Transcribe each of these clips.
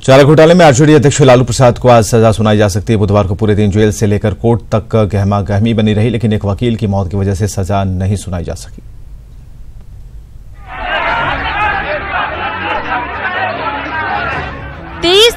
चारा घोटाले में आरजेडी अध्यक्ष लालू प्रसाद को आज सजा सुनाई जा सकती है। बुधवार को पूरे दिन जेल से लेकर कोर्ट तक गहमा गहमी बनी रही, लेकिन एक वकील की मौत की वजह से सजा नहीं सुनाई जा सकी।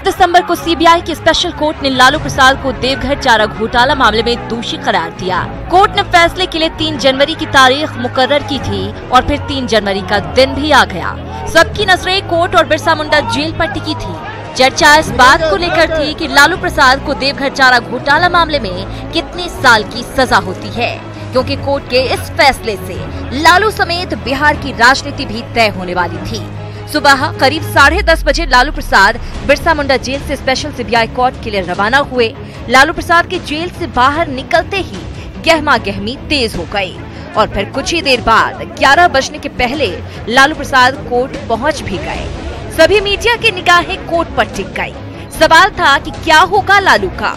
दिसंबर को सीबीआई की स्पेशल कोर्ट ने लालू प्रसाद को देवघर चारा घोटाला मामले में दोषी करार दिया। कोर्ट ने फैसले के लिए 3 जनवरी की तारीख मुकर्रर की थी और फिर 3 जनवरी का दिन भी आ गया। सबकी नजरें कोर्ट और बिरसा मुंडा जेल पर टिकी थी। चर्चा इस बात को लेकर थी कि लालू प्रसाद को देवघर चारा घोटाला मामले में कितने साल की सजा होती है, क्योंकि कोर्ट के इस फैसले से लालू समेत बिहार की राजनीति भी तय होने वाली थी। सुबह करीब 10:30 बजे लालू प्रसाद बिरसा मुंडा जेल से स्पेशल सीबीआई कोर्ट के लिए रवाना हुए। लालू प्रसाद के जेल से बाहर निकलते ही गहमा गहमी तेज हो गई और फिर कुछ ही देर बाद 11 बजने के पहले लालू प्रसाद कोर्ट पहुंच भी गए। सभी मीडिया की निगाहें कोर्ट पर टिक गई। सवाल था कि क्या होगा लालू का।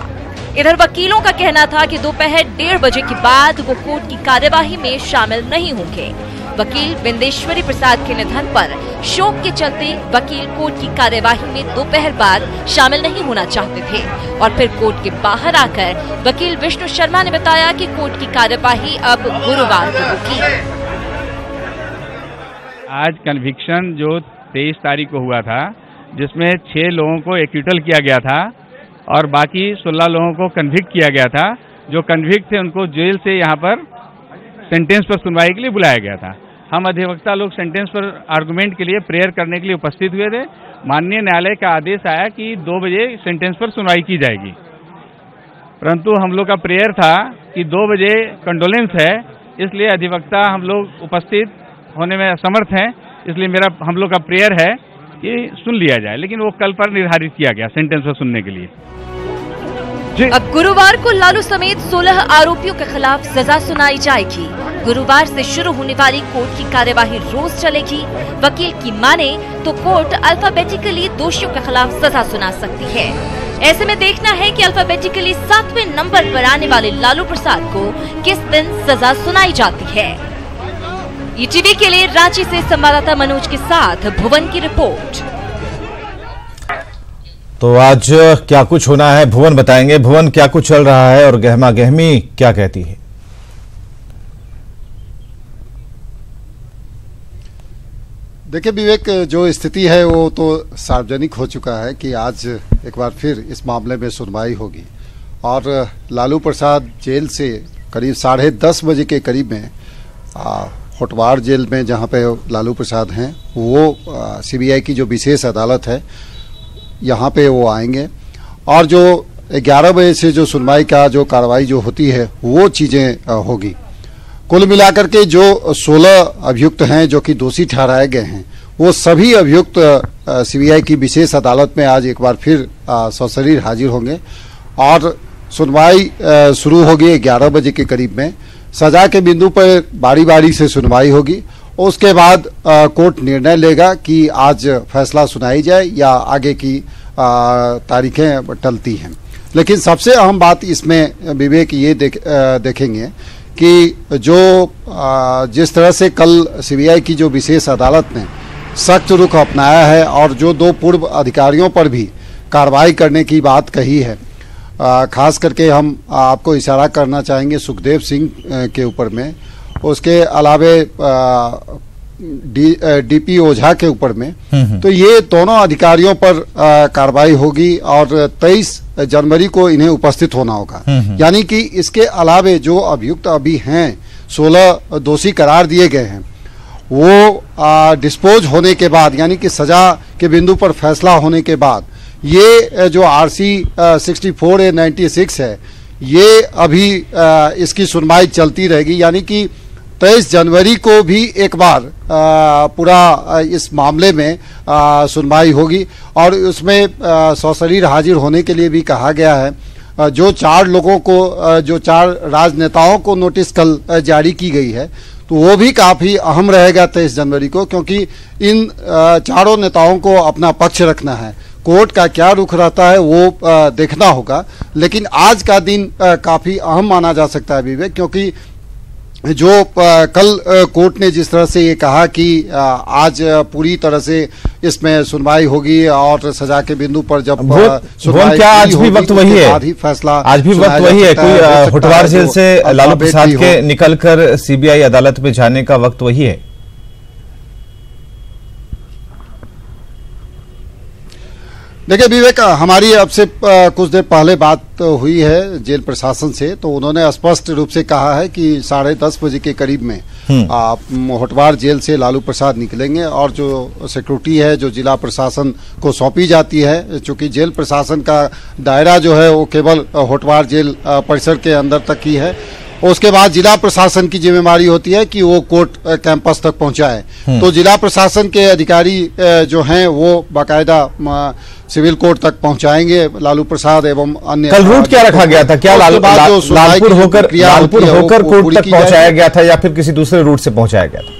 इधर वकीलों का कहना था कि दोपहर 1:30 बजे के बाद वो कोर्ट की कार्यवाही में शामिल नहीं होंगे। वकील बिंदेश्वरी प्रसाद के निधन पर शोक के चलते वकील कोर्ट की कार्यवाही में दोपहर बाद शामिल नहीं होना चाहते थे और फिर कोर्ट के बाहर आकर वकील विष्णु शर्मा ने बताया कि कोर्ट की कार्यवाही अब गुरुवार को होगी। आज कन्विक्शन जो 23 तारीख को हुआ था, जिसमें 6 लोगों को एक्विटल किया गया था और बाकी 16 लोगों को कन्विक्ट किया गया था। जो कन्विक्ट थे उनको जेल से यहाँ पर सेंटेंस पर सुनवाई के लिए बुलाया गया था। हम अधिवक्ता लोग सेंटेंस पर आर्गुमेंट के लिए प्रेयर करने के लिए उपस्थित हुए थे। माननीय न्यायालय का आदेश आया कि 2 बजे सेंटेंस पर सुनवाई की जाएगी, परंतु हम लोग का प्रेयर था कि 2 बजे कंडोलेंस है, इसलिए अधिवक्ता हम लोग उपस्थित होने में असमर्थ हैं, इसलिए हम लोग का प्रेयर है कि सुन लिया जाए, लेकिन वो कल पर निर्धारित किया गया सेंटेंस पर सुनने के लिए। अब गुरुवार को लालू समेत 16 आरोपियों के खिलाफ सजा सुनाई जाएगी। गुरुवार से शुरू होने वाली कोर्ट की कार्यवाही रोज चलेगी। वकील की माने तो कोर्ट अल्फाबेटिकली दोषियों के खिलाफ सजा सुना सकती है। ऐसे में देखना है कि अल्फाबेटिकली 7वें नंबर पर आने वाले लालू प्रसाद को किस दिन सजा सुनाई जाती है। ईटीवी के लिए रांची से संवाददाता मनोज के साथ भुवन की रिपोर्ट। तो आज क्या कुछ होना है भुवन बताएंगे। भुवन, क्या कुछ चल रहा है और गहमा गहमी क्या कहती है? देखिए विवेक, जो स्थिति है वो तो सार्वजनिक हो चुका है कि आज एक बार फिर इस मामले में सुनवाई होगी और लालू प्रसाद जेल से करीब 10:30 बजे के करीब में होटवार जेल में जहां पे लालू प्रसाद हैं वो सीबीआई की जो विशेष अदालत है यहाँ पे वो आएंगे और जो 11 बजे से जो सुनवाई का जो कार्रवाई जो होती है वो चीज़ें होगी। कुल मिलाकर के जो 16 अभियुक्त हैं जो कि दोषी ठहराए गए हैं, वो सभी अभियुक्त सीबीआई की विशेष अदालत में आज एक बार फिर सशरीर हाजिर होंगे और सुनवाई शुरू होगी 11 बजे के करीब में। सजा के बिंदु पर बारी बारी से सुनवाई होगी। उसके बाद कोर्ट निर्णय लेगा कि आज फैसला सुनाई जाए या आगे की तारीखें टलती हैं। लेकिन सबसे अहम बात इसमें विवेक ये देखेंगे कि जो जिस तरह से कल सीबीआई की जो विशेष अदालत ने सख्त रुख अपनाया है और जो 2 पूर्व अधिकारियों पर भी कार्रवाई करने की बात कही है, खास करके हम आपको इशारा करना चाहेंगे सुखदेव सिंह के ऊपर में, उसके अलावे डीपी ओझा के ऊपर में, तो ये दोनों अधिकारियों पर कार्रवाई होगी और 23 जनवरी को इन्हें उपस्थित होना होगा। यानी कि इसके अलावे जो अभियुक्त अभी हैं 16 दोषी करार दिए गए हैं, वो डिस्पोज होने के बाद यानी कि सजा के बिंदु पर फैसला होने के बाद ये जो आरसी 64A96 है, ये अभी इसकी सुनवाई चलती रहेगी। यानी कि 23 जनवरी को भी एक बार पूरा इस मामले में सुनवाई होगी और उसमें सशरीर हाजिर होने के लिए भी कहा गया है। जो 4 लोगों को, जो 4 राजनेताओं को नोटिस कल जारी की गई है, तो वो भी काफी अहम रहेगा 23 जनवरी को, क्योंकि इन चारों नेताओं को अपना पक्ष रखना है। कोर्ट का क्या रुख रहता है वो देखना होगा, लेकिन आज का दिन काफी अहम माना जा सकता है विवेक, क्योंकि जो कल कोर्ट ने जिस तरह से ये कहा कि आज पूरी तरह से इसमें सुनवाई होगी और सजा के बिंदु पर जब सुनवाई क्या आज भी वक्त वही है, ही फैसला आज भी वक्त वही है, कोई होटवार जेल से लालू प्रसाद के निकलकर सीबीआई अदालत में जाने का वक्त वही है? देखिए विवेक, हमारी अब से कुछ देर पहले बात हुई है जेल प्रशासन से, तो उन्होंने स्पष्ट रूप से कहा है कि 10:30 बजे के करीब में होटवार जेल से लालू प्रसाद निकलेंगे और जो सिक्योरिटी है जो जिला प्रशासन को सौंपी जाती है, चूंकि जेल प्रशासन का दायरा जो है वो केवल होटवार जेल परिसर के अंदर तक ही है, उसके बाद जिला प्रशासन की जिम्मेदारी होती है कि वो कोर्ट कैंपस तक पहुंचाए। तो जिला प्रशासन के अधिकारी जो हैं वो बाकायदा सिविल कोर्ट तक पहुंचाएंगे लालू प्रसाद एवं अन्य। कल रूट क्या रखा गया था? क्या लालपुर होकर कोर्ट तक पहुंचाया गया था या फिर किसी दूसरे रूट से पहुंचाया गया था?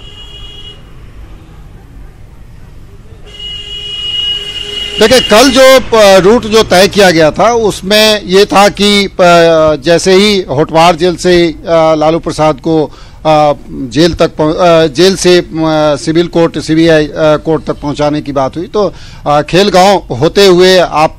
देखिए कल जो रूट जो तय किया गया था उसमें ये था कि जैसे ही होटवार जेल से लालू प्रसाद को जेल से सिविल कोर्ट सीबीआई कोर्ट तक पहुंचाने की बात हुई, तो खेलगांव होते हुए आप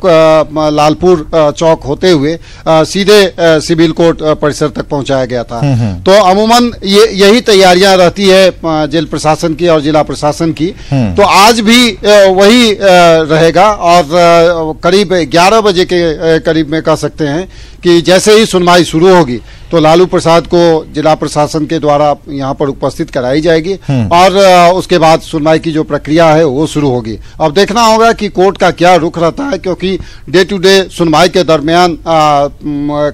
लालपुर चौक होते हुए सीधे सिविल कोर्ट परिसर तक पहुंचाया गया था। तो अमूमन यही तैयारियां रहती है जेल प्रशासन की और जिला प्रशासन की। तो आज भी वही रहेगा और करीब 11 बजे के करीब में कह सकते हैं कि जैसे ही सुनवाई शुरू होगी तो लालू प्रसाद को जिला प्रशासन के द्वारा यहाँ पर उपस्थित कराई जाएगी और उसके बाद सुनवाई की जो प्रक्रिया है वो शुरू होगी। अब देखना होगा कि कोर्ट का क्या रुख रहता है, क्योंकि डे टू डे सुनवाई के दरमियान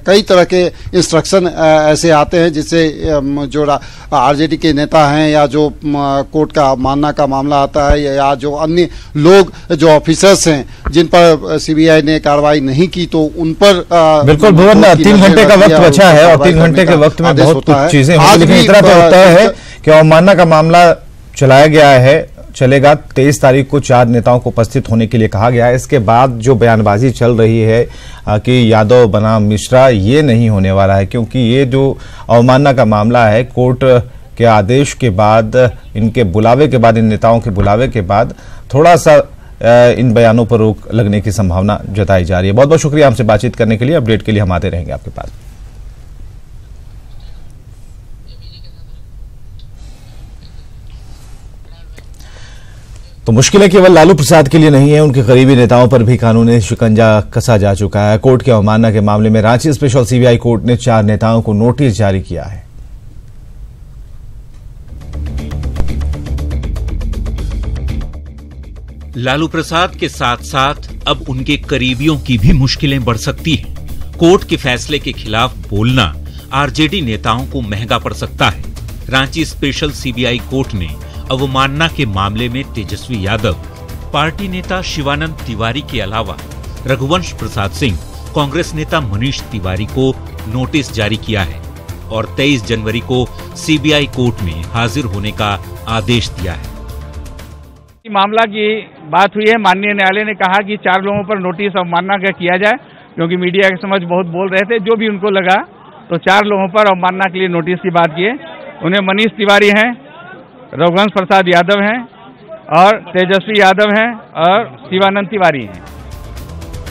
कई तरह के इंस्ट्रक्शन ऐसे आते हैं जिससे जो आरजेडी के नेता हैं या जो कोर्ट का अवमानना का मामला आता है या जो अन्य लोग जो ऑफिसर्स हैं जिन पर सीबीआई ने कार्रवाई नहीं की, तो उन पर बिल्कुल भुवन 3 घंटे का वक्त बचा है और 3 घंटे के वक्त में बहुत कुछ चीजें होंगी, लेकिन इतना तो होता है कि अवमानना का मामला चलाया गया है, चलेगा। 23 तारीख को 4 नेताओं को उपस्थित होने के लिए कहा गया है। इसके बाद जो बयानबाजी चल रही है कि यादव बनाम मिश्रा, ये नहीं होने वाला है, क्योंकि ये जो अवमानना का मामला है कोर्ट के आदेश के बाद, इनके बुलावे के बाद, इन नेताओं के बुलावे के बाद थोड़ा सा इन बयानों पर रोक लगने की संभावना जताई जा रही है। बहुत बहुत शुक्रिया हमसे बातचीत करने के लिए। अपडेट के लिए हम आते रहेंगे आपके पास। तो मुश्किलें केवल लालू प्रसाद के लिए नहीं है, उनके करीबी नेताओं पर भी कानूनी शिकंजा कसा जा चुका है। कोर्ट के अवमानना के मामले में रांची स्पेशल सीबीआई कोर्ट ने 4 नेताओं को नोटिस जारी किया है। लालू प्रसाद के साथ साथ अब उनके करीबियों की भी मुश्किलें बढ़ सकती हैं। कोर्ट के फैसले के खिलाफ बोलना आरजेडी नेताओं को महंगा पड़ सकता है। रांची स्पेशल सीबीआई कोर्ट ने अवमानना के मामले में तेजस्वी यादव, पार्टी नेता शिवानंद तिवारी के अलावा रघुवंश प्रसाद सिंह, कांग्रेस नेता मनीष तिवारी को नोटिस जारी किया है और 23 जनवरी को सीबीआई कोर्ट में हाजिर होने का आदेश दिया है। मामला की बात हुई है, माननीय न्यायालय ने कहा कि 4 लोगों पर नोटिस अवमानना का किया जाए, क्योंकि मीडिया के समझ बहुत बोल रहे थे, जो भी उनको लगा तो 4 लोगों पर अवमानना के लिए नोटिस की बात किए। उन्हें मनीष तिवारी हैं, रघुवंश प्रसाद यादव हैं और तेजस्वी यादव हैं और शिवानंद तिवारी हैं।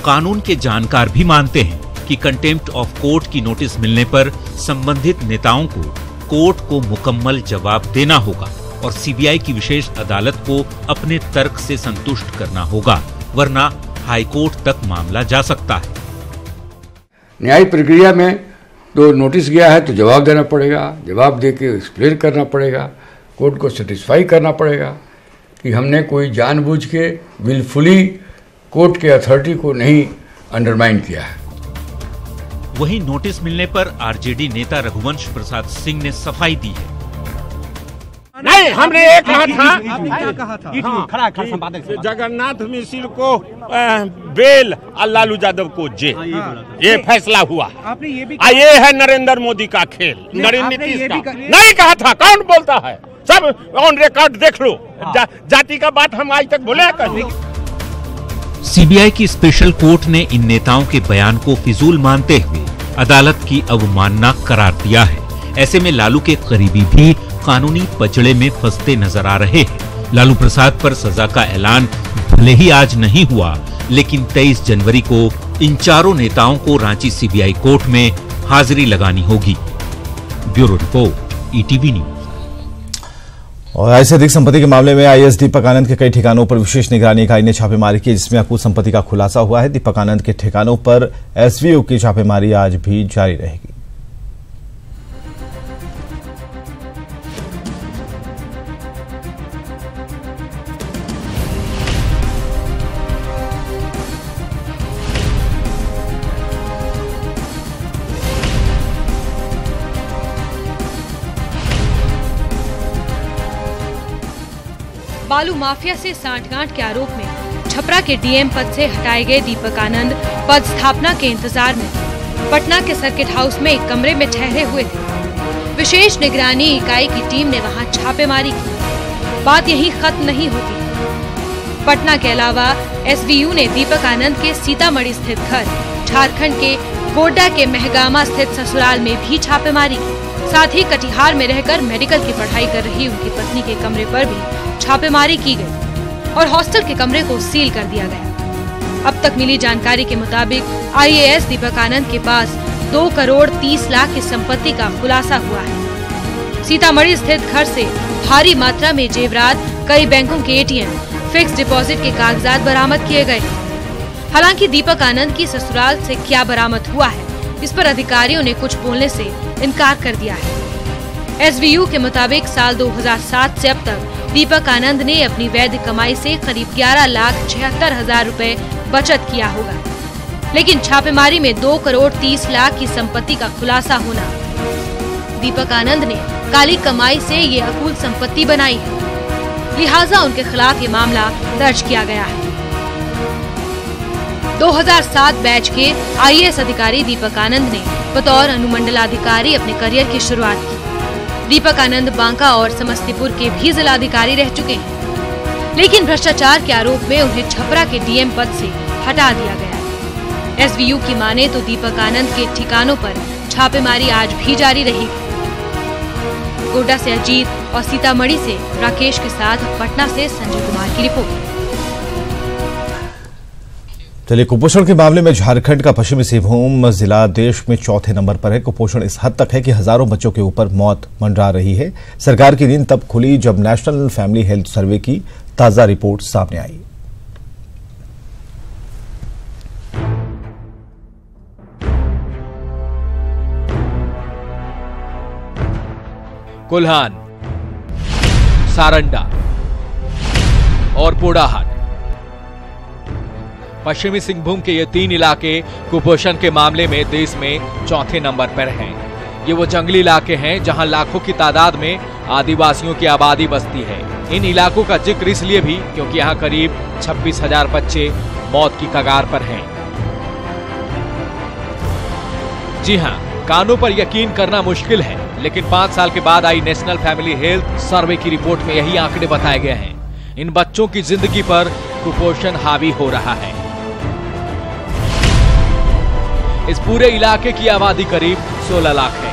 कानून के जानकार भी मानते हैं कि कंटेम्प्ट ऑफ कोर्ट की नोटिस मिलने पर संबंधित नेताओं को कोर्ट को मुकम्मल जवाब देना होगा और सीबीआई की विशेष अदालत को अपने तर्क से संतुष्ट करना होगा, वरना हाईकोर्ट तक मामला जा सकता है। न्यायिक प्रक्रिया में तो नोटिस गया है तो जवाब देना पड़ेगा, जवाब देके एक्सप्लेन करना पड़ेगा, कोर्ट को सेटिस्फाई करना पड़ेगा कि हमने कोई जानबूझ के विलफुली कोर्ट के अथॉरिटी को नहीं अंडरमाइन किया है। वहीं नोटिस मिलने पर आरजेडी नेता रघुवंश प्रसाद सिंह ने सफाई दी है। नहीं, हमने एक कहा था जगन्नाथ मिश्र को बेल और लालू यादव को जेल, ये फैसला हुआ। आपने ये भी ये है नरेंद्र मोदी का खेल, नरेंद्र नीतीश का नहीं कहा था। कौन बोलता है? सब ऑन रिकॉर्ड देख लो। जाति का बात हम आज तक बोले कहीं। सीबीआई की स्पेशल कोर्ट ने इन नेताओं के बयान को फिजूल मानते हुए अदालत की अवमानना करार दिया है। ऐसे में लालू के करीबी भी कानूनी पचड़े में फंसते नजर आ रहे हैं। लालू प्रसाद पर सजा का ऐलान भले ही आज नहीं हुआ, लेकिन 23 जनवरी को इन चारों नेताओं को रांची सीबीआई कोर्ट में हाजिरी लगानी होगी। Bureau report, ETV news. और आय से अधिक संपत्ति के मामले में आईएएस दीपक आनंद के कई ठिकानों पर विशेष निगरानी इकाई ने छापेमारी की, जिसमें अकुल संपत्ति का खुलासा हुआ है। दीपक आनंद के ठिकानों पर एसवीयू की छापेमारी आज भी जारी रहेगी। बालू माफिया से सांठगांठ के आरोप में छपरा के डीएम पद से हटाए गए दीपक आनंद पद स्थापना के इंतजार में पटना के सर्किट हाउस में एक कमरे में ठहरे हुए थे। विशेष निगरानी इकाई की टीम ने वहां छापेमारी की। बात यहीं खत्म नहीं होती। पटना के अलावा एसवीयू ने दीपक आनंद के सीतामढ़ी स्थित घर, झारखंड के गोड्डा के महगामा स्थित ससुराल में भी छापेमारी की। साथ ही कटिहार में रहकर मेडिकल की पढ़ाई कर रही उनकी पत्नी के कमरे पर भी छापेमारी की गई और हॉस्टल के कमरे को सील कर दिया गया। अब तक मिली जानकारी के मुताबिक आईएएस दीपक आनंद के पास 2 करोड़ 30 लाख की संपत्ति का खुलासा हुआ है। सीतामढ़ी स्थित घर से भारी मात्रा में जेवरात, कई बैंकों के एटीएम, फिक्स डिपॉजिट के कागजात बरामद किए गए। हालांकि दीपक आनंद की ससुराल से क्या बरामद हुआ है, इस पर अधिकारियों ने कुछ बोलने से इनकार कर दिया है। एसवीयू के मुताबिक साल 2007 से अब तक दीपक आनंद ने अपनी वैध कमाई से करीब 11,76,000 रुपए बचत किया होगा, लेकिन छापेमारी में 2 करोड़ 30 लाख की संपत्ति का खुलासा होना, दीपक आनंद ने काली कमाई से ये अकुल संपत्ति बनाई है, लिहाजा उनके खिलाफ ये मामला दर्ज किया गया है। 2007 बैच के आईएएस अधिकारी दीपक आनंद ने बतौर अनुमंडलाधिकारी अपने करियर की शुरुआत की। दीपक आनंद बांका और समस्तीपुर के भी जिलाधिकारी रह चुके हैं, लेकिन भ्रष्टाचार के आरोप में उन्हें छपरा के डीएम पद से हटा दिया गया। एसवीयू की माने तो दीपक आनंद के ठिकानों पर छापेमारी आज भी जारी रहेगी। गोड्डा से अजीत और सीतामढ़ी से राकेश के साथ पटना से संजय कुमार की रिपोर्ट। चलिए, कुपोषण के मामले में झारखंड का पश्चिमी सिंहभूम जिला देश में 4थे नंबर पर है। कुपोषण इस हद तक है कि हजारों बच्चों के ऊपर मौत मंडरा रही है। सरकार की नींद तब खुली जब नेशनल फैमिली हेल्थ सर्वे की ताजा रिपोर्ट सामने आई। कोल्हान, सारंडा और पोड़ाहाट, पश्चिमी सिंहभूम के ये 3 इलाके कुपोषण के मामले में देश में 4थे नंबर पर हैं। ये वो जंगली इलाके हैं जहां लाखों की तादाद में आदिवासियों की आबादी बसती है। इन इलाकों का जिक्र इसलिए भी क्योंकि यहाँ करीब 26,000 बच्चे मौत की कगार पर हैं। जी हाँ, कानों पर यकीन करना मुश्किल है, लेकिन 5 साल के बाद आई नेशनल फैमिली हेल्थ सर्वे की रिपोर्ट में यही आंकड़े बताए गए हैं। इन बच्चों की जिंदगी पर कुपोषण हावी हो रहा है। इस पूरे इलाके की आबादी करीब 16 लाख है,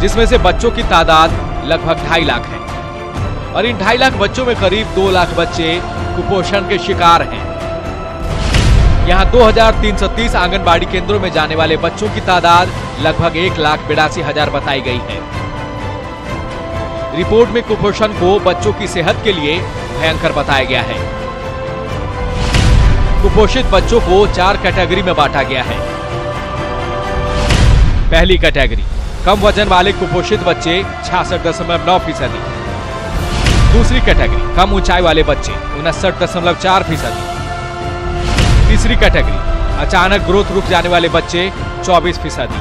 जिसमें से बच्चों की तादाद लगभग 2.5 लाख है और इन 2.5 लाख बच्चों में करीब 2 लाख बच्चे कुपोषण के शिकार हैं। यहाँ 2330 आंगनबाड़ी केंद्रों में जाने वाले बच्चों की तादाद लगभग 1,82,000 बताई गई है। रिपोर्ट में कुपोषण को बच्चों की सेहत के लिए भयंकर बताया गया है। कुपोषित बच्चों को 4 कैटेगरी में बांटा गया है। पहली कैटेगरी कम वजन वाले कुपोषित बच्चे 66.9%। दूसरी कैटेगरी कम ऊंचाई वाले बच्चे 59.4%। तीसरी कैटेगरी अचानक ग्रोथ रुक जाने वाले बच्चे 24%।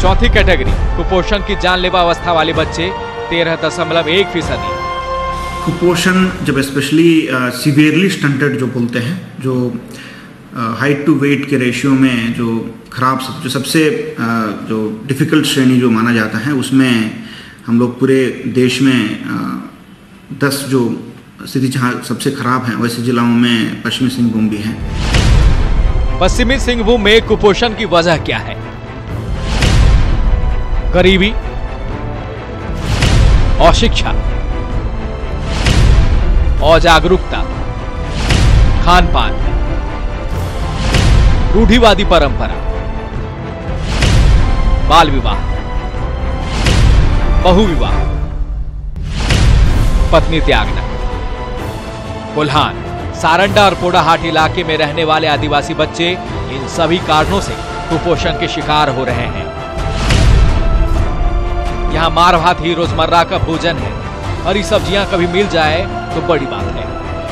चौथी कैटेगरी कुपोषण की जानलेवा अवस्था वाले बच्चे 13.1%। कुपोषण जब स्पेशली सीवियरली स्टंटेड जो बोलते हैं, जो हाइट टू वेट के रेशियो में जो खराब, जो सबसे जो डिफ़िकल्ट श्रेणी जो माना जाता है, उसमें हम लोग पूरे देश में 10 जो स्थिति जहाँ सबसे खराब है वैसे जिलों में पश्चिमी सिंहभूम भी है। पश्चिमी सिंहभूम में कुपोषण की वजह क्या है? गरीबी, अशिक्षा, अजागरूकता, खान पान, रूढ़िवादी परंपरा, बाल विवाह, बहु विवाह, पत्नी त्यागना। कोल्हान, सारंडा और पोड़ाहाट इलाके में रहने वाले आदिवासी बच्चे इन सभी कारणों से कुपोषण के शिकार हो रहे हैं। यहाँ मार भात ही रोजमर्रा का भोजन है। हरी सब्जियां कभी मिल जाए तो बड़ी बात है।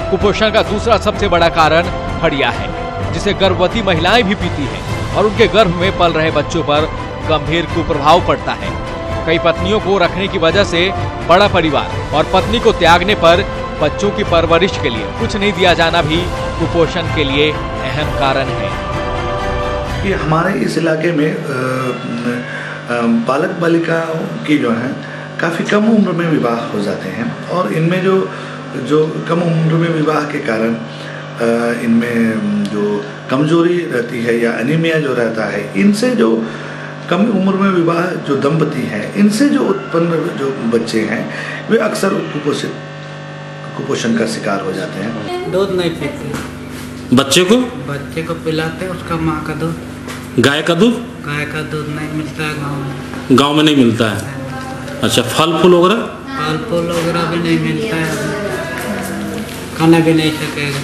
कुपोषण का दूसरा सबसे बड़ा कारण हड़िया है, जिसे गर्भवती महिलाएं भी पीती हैं और उनके गर्भ में पल रहे बच्चों पर गंभीर कुप्रभाव पड़ता है। कई पत्नियों को रखने की वजह से बड़ा परिवार और पत्नी को त्यागने पर बच्चों की परवरिश के लिए कुछ नहीं दिया जाना भी कुपोषण के लिए अहम कारण है। कि हमारे इस इलाके में बालक बालिकाओं की जो है काफ़ी कम उम्र में विवाह हो जाते हैं और इनमें जो कम उम्र में विवाह के कारण इनमें जो कमजोरी रहती है या एनीमिया जो रहता है, इनसे जो कम उम्र में विवाह जो दंपति हैं, इनसे जो उत्पन्न जो बच्चे हैं वे अक्सर कुपोषण का शिकार हो जाते हैं। दूध नहीं पीते। बच्चे को पिलाते, उसका माँ का दूध। गाय का दूध नहीं मिलता है गाँव में। गाँव में नहीं मिलता है। अच्छा, फल फूल वगैरह भी नहीं मिलता है, खाना भी नहीं सकेगा।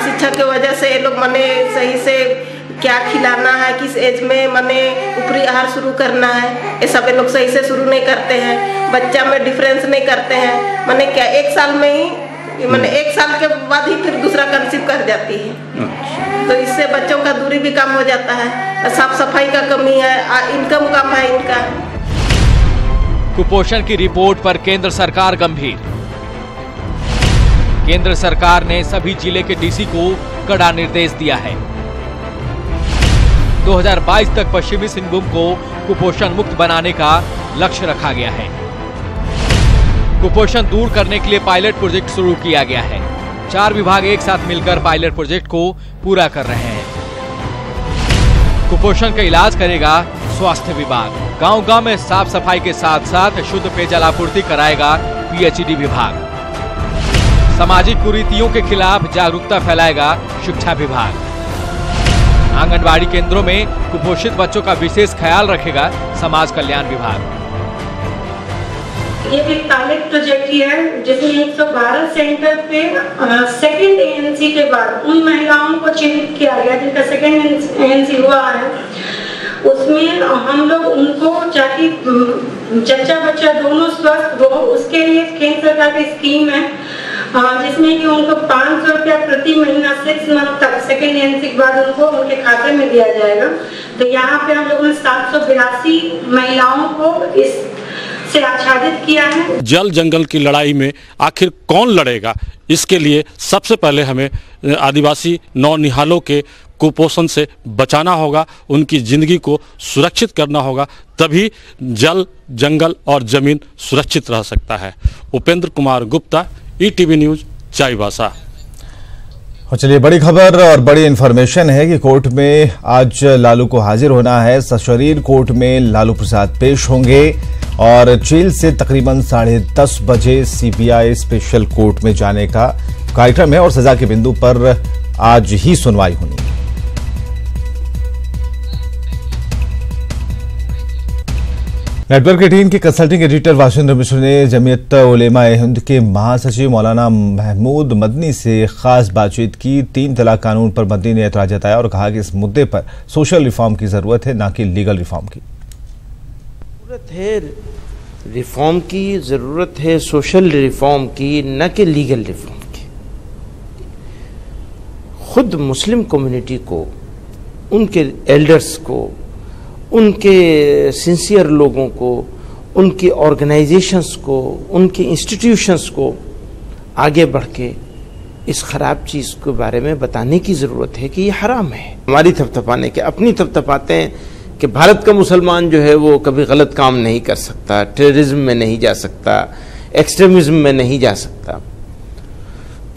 शिक्षा की वजह से ये लोग मने सही से क्या खिलाना है, किस एज में मने ऊपरी आहार शुरू करना है, ये सब ये लोग सही से शुरू नहीं करते हैं। बच्चा में डिफरेंस नहीं करते हैं, मने क्या 1 साल में ही मने 1 साल के बाद ही फिर दूसरा कंसीव कर जाती है। तो इससे बच्चों का दूरी भी कम हो जाता है, साफ सफाई का कमी है, इनकम कम है इनका। कुपोषण की रिपोर्ट पर केंद्र सरकार गंभीर। केंद्र सरकार ने सभी जिले के डीसी को कड़ा निर्देश दिया है। 2022 तक पश्चिमी सिंहभूम को कुपोषण मुक्त बनाने का लक्ष्य रखा गया है। कुपोषण दूर करने के लिए पायलट प्रोजेक्ट शुरू किया गया है। 4 विभाग एक साथ मिलकर पायलट प्रोजेक्ट को पूरा कर रहे हैं। कुपोषण का इलाज करेगा स्वास्थ्य विभाग। गांव-गांव में साफ सफाई के साथ साथ शुद्ध पेयजल आपूर्ति कराएगा पीएचईडी विभाग। सामाजिक कुरीतियों के खिलाफ जागरूकता फैलाएगा शिक्षा विभाग। आंगनबाड़ी केंद्रों में कुपोषित बच्चों का विशेष ख्याल रखेगा समाज कल्याण विभाग। ये एक पायलट प्रोजेक्ट ही है जिसमें 112 सेंटर पे सेकंड एएनसी के बाद उन महिलाओं को चिन्हित किया गया जिनका सेकंड एएनसी हुआ है। उसमें हम लोग उनको चाहे जच्चा बच्चा दोनों स्वस्थ हो, उसके लिए केंद्र सरकार की स्कीम है जिसमें कि उनको 500 रुपया प्रति महीना 6 मंथ तक सेकेंड एएनसी के बाद उनको उनके खाते में दिया जाएगा। तो यहाँ पे हम लोगों ने 782 महिलाओं को इस से आच्छादित किया है। जल जंगल की लड़ाई में आखिर कौन लड़ेगा, इसके लिए सबसे पहले हमें आदिवासी नौनिहालों के कुपोषण से बचाना होगा, उनकी जिंदगी को सुरक्षित करना होगा, तभी जल जंगल और जमीन सुरक्षित रह सकता है। Upendra Kumar Gupta, ETV news, Chaibasa. और चलिए, बड़ी खबर और बड़ी इन्फॉर्मेशन है कि कोर्ट में आज लालू को हाजिर होना है। सशरीर कोर्ट में लालू प्रसाद पेश होंगे और जेल से तकरीबन 10:30 बजे सीबीआई स्पेशल कोर्ट में जाने का कार्यक्रम है और सजा के बिंदु पर आज ही सुनवाई होनी है। नेटवर्क 18 के कंसल्टिंग एडिटर वाशिंद्र मिश्र ने जमीयत उलेमा ए हिंद के महासचिव मौलाना महमूद मदनी से खास बातचीत की। 3 तलाक कानून पर मदनी ने एतराज जताया और कहा कि इस मुद्दे पर सोशल रिफॉर्म की जरूरत है, न कि लीगल रिफॉर्म की। जरूरत है रिफॉर्म की, जरूरत है सोशल रिफॉर्म की, न कि लीगल रिफॉर्म की। खुद मुस्लिम कम्युनिटी को, उनके एल्डर्स को, उनके सिंसियर लोगों को, उनकी ऑर्गेनाइजेशंस को, उनके इंस्टीट्यूशंस को आगे बढ़ के इस खराब चीज़ के बारे में बताने की ज़रूरत है कि ये हराम है। हमारी थपथपाने के अपनी थपथपाते हैं कि भारत का मुसलमान जो है वो कभी गलत काम नहीं कर सकता, टेररिज्म में नहीं जा सकता, एक्सट्रीमिज्म में नहीं जा सकता।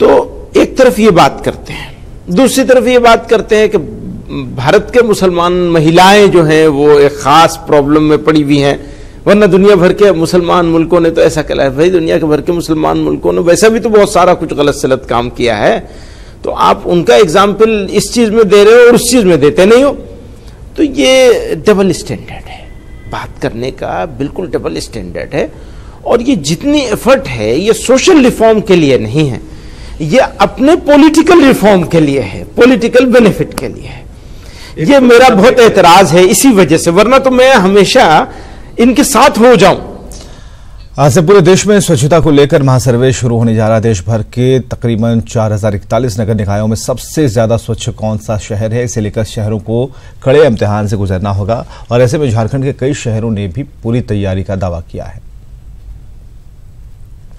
तो एक तरफ ये बात करते हैं, दूसरी तरफ ये बात करते हैं कि भारत के मुसलमान महिलाएं जो हैं वो एक ख़ास प्रॉब्लम में पड़ी हुई हैं, वरना दुनिया भर के मुसलमान मुल्कों ने तो ऐसा कहा है, भाई दुनिया के भर के मुसलमान मुल्कों ने वैसा भी तो बहुत सारा कुछ गलत सलत काम किया है, तो आप उनका एग्जाम्पल इस चीज में दे रहे हो और उस चीज में देते नहीं हो। तो ये डबल स्टैंडर्ड है, बात करने का बिल्कुल डबल स्टैंडर्ड है। और ये जितनी एफर्ट है ये सोशल रिफॉर्म के लिए नहीं है, ये अपने पॉलिटिकल रिफॉर्म के लिए है, पॉलिटिकल बेनिफिट के लिए है। ये मेरा बहुत एतराज है इसी वजह से, वरना तो मैं हमेशा इनके साथ हो जाऊं। आज से पूरे देश में स्वच्छता को लेकर महासर्वे शुरू होने जा रहा है। देश भर के तकरीबन 4041 नगर निकायों में सबसे ज्यादा स्वच्छ कौन सा शहर है, इसे लेकर शहरों को कड़े इम्तिहान से गुजरना होगा। और ऐसे में झारखंड के कई शहरों ने भी पूरी तैयारी का दावा किया है।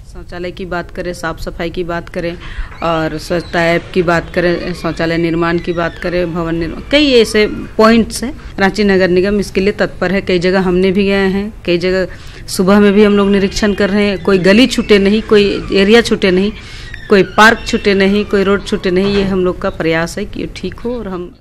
शौचालय की बात करें, साफ सफाई की बात करें और स्वच्छता ऐप की बात करें, शौचालय निर्माण की बात करें, भवन निर्माण, कई ऐसे पॉइंट्स हैं। रांची नगर निगम इसके लिए तत्पर है। कई जगह हमने भी गए हैं, कई जगह सुबह में भी हम लोग निरीक्षण कर रहे हैं। कोई गली छूटे नहीं, कोई एरिया छूटे नहीं, कोई पार्क छूटे नहीं, कोई रोड छूटे नहीं। ये हम लोग का प्रयास है कि ये ठीक हो और हम